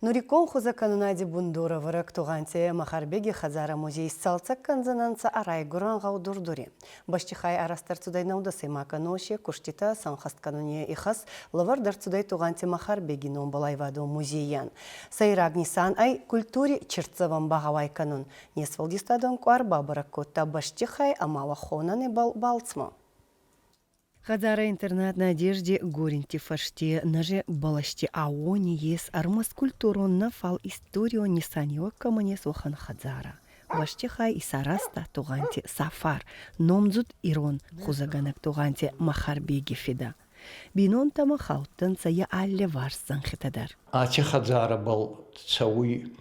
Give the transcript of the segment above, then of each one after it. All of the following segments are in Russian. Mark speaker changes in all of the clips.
Speaker 1: Нурикон хуза канунади бундура вырак туганте Махарбеги Хазара музей салцак канзананца арайгуран гаудурдури. Башчихай арастар цудай наудасы маканоши куштита санхаст кануния ихас лавар дар цудай туганте Махарбеги номбалайваду музейян. Сайраг Нисан ай культури черцеван багавай канун. Несвалдистадон куарба баракота башчихай амалахонаны балцмо. Хазара интернат надежде горинти фашти наже балашти аони ес армас культуронна фал историю нисанио каманес охан хазара. Башчихай и сараста туганти сафар, номзут ирон хузаганак туганти Махарбеги фида. Бинон тамахаутанца я алле варсан хитадар.
Speaker 2: Ачи хазара был цауи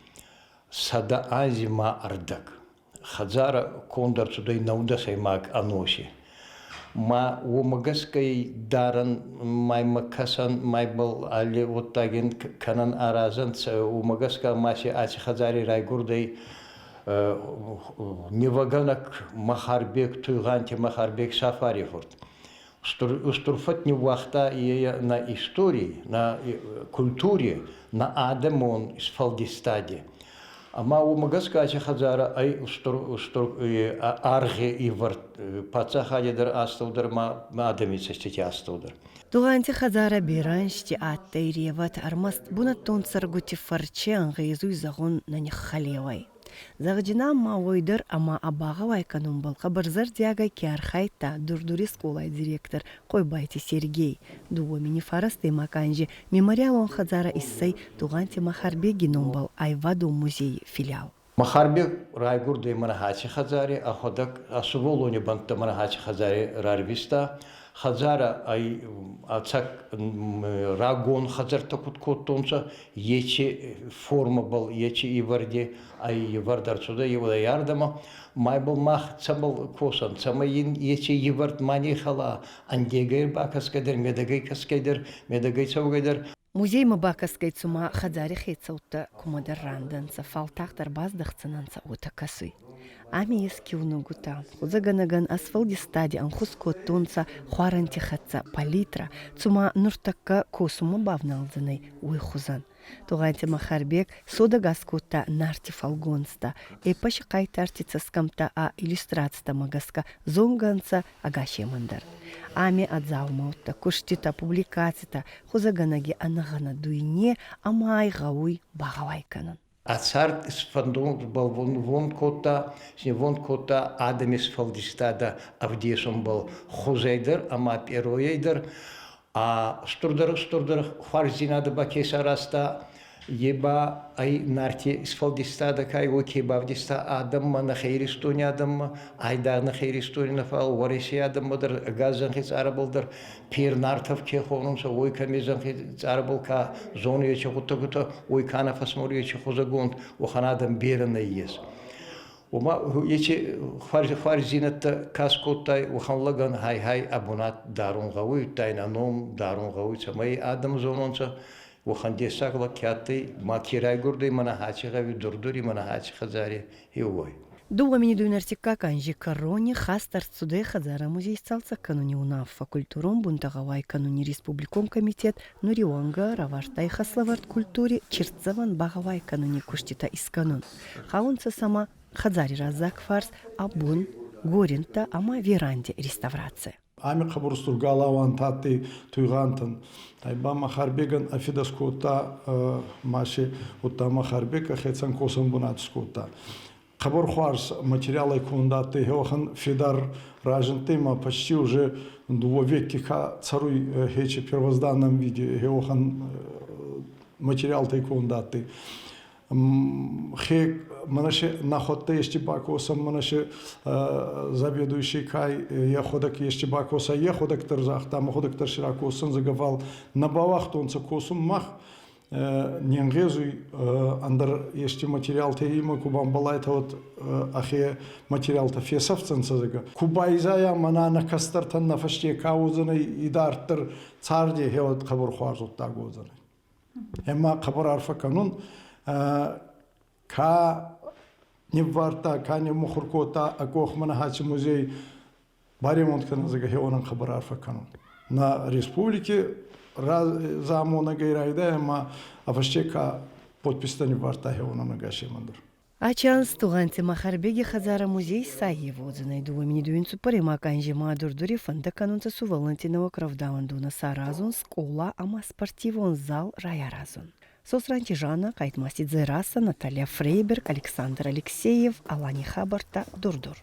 Speaker 2: сада азима ардак. Хазара кондар цудай наудасай мак аноси. Ма умагаскай даран май макасан май был али вот таген канан аразан умагаска маси ачи хазари райгурдай неваганак Махарбек туйганти Махарбек сафари форт. Устурфат не вахта и на истории, на культуре, на адамон из фалдистади. Ама умагаска ачи хазара ай арге и варт паца хадидер астылдыр ма адамица стети астылдыр.
Speaker 1: Туганти хазара бираншти аттайреват армаст буна тонцар гути фарче ангайзуй загон на них халевай. Загдина ма ойдыр ама абагавай канун был хабарзар диагай киархайта дурдури скулай директор Койбайти Сергей. Дуо мини фарасты маканжи мемориал он хазара иссай туганти Махарбеги номбал айваду музей филиал.
Speaker 2: Махарбек райгурды манахачи хазари аходак асуволони банта манахачи хазари рарвиста хазара ай ацак рагон хазар такут коттонца ечи форма был ечи иварди ай ивардар суда его ярдама май был мах цабал косан цамаин ечи ивард мани хала андегай бакаскадер медагай каскадер медагай цавгайдер.
Speaker 1: Музей Мабакаскай цума хазари хейцаута кумадар ранданца фалтахтар баздахцананца ута касуй. Ами ескивну гута, хузаганаган асфалди стади анхуско тонца хуаранти хатца палитра, цума нуртакка косума бавналзанай уйхузан. Туганти Махарбек сода гаскута нарти фалгонста, эпаши кайтартица скамта а иллюстрацта магаска зонганца агаши мандар. Ами адзалмаутта, куштита публикацията, хузаганаги анагана дуине, амай гауй багавайканан.
Speaker 2: Ацар сфандон был вон кота адамис фалдистада авдешом был хузейдер, ама пероейдер, а стурдер фарзинада бакеса раста еба ай нарти сфалдистада кай оки бавдиста адамма на хейристони адамма айда на хейристони на фал вариси адаммадыр газан хиц арабылдыр пир нартов ке хонумса ой камизан хиц арабылка зону ече хутта ой кана фасмори ече хузагонд охан адам берена ес ома ече фарзинатта каскоттай оханлаган хай абунат дарунгауй тайнаном дарунгауй самай адам зононса وخندي ساقلا كاتي ما كيراي غوردي منا هاتشي غاوي دردوري منا هاتشي خزاري هيوي.
Speaker 1: Дуа мини дуйнартика канжи карони хастар цуде хазара музей салца кануни унафа культуром бунтагавай кануни республиком комитет нурионга равартай хаславарт культуре черцеван багавай кануни куштита исканун. Хаунца сама хазари разак фарс абун горинта ама веранде реставрация.
Speaker 3: Ами қабырстур галаван таты туйгантын тайба Махарбеган афидаскота маши утта Махарбека хецан косан бунатскота қабыр хуарс материалы кундаты хеохан фидар ражентыма почти уже веки ка царуй хечи первозданном виде хеохан материал тай кундаты хек манаше находта ещебакоса манаше заведующий кай яходак ещебакоса яходак терзах там ходак терширакосын заговал на бавах тонца косум мах ненгезуй андар ещи материал тейма кубан балайта вот ахе материал та фесовцанца зага кубайзая манана кастартан нафаште каузаны идартыр царде хеват қабыр хуарзут тагозаны эмма қабыр арфа канун ка не варта, ка не мухуркота, а кох манахачи музей баремонт канун зага хеонан қабыр арфа канун на республике замона гайрайда ма афаштека подпистани варта хеона гашемандыр.
Speaker 1: Ачанс туганцы Махарбеги Хазара музей Саево знайду имени дуинцу парима канжима дурдури фонда канунца су Валентинова кравдавандуна саразун скола ама спортивон зал раяразун. Сосранчижана Кайтмасидзе Раса, Наталья Фрейберг, Александр Алексеев, Алани Хабарта, Дурдур.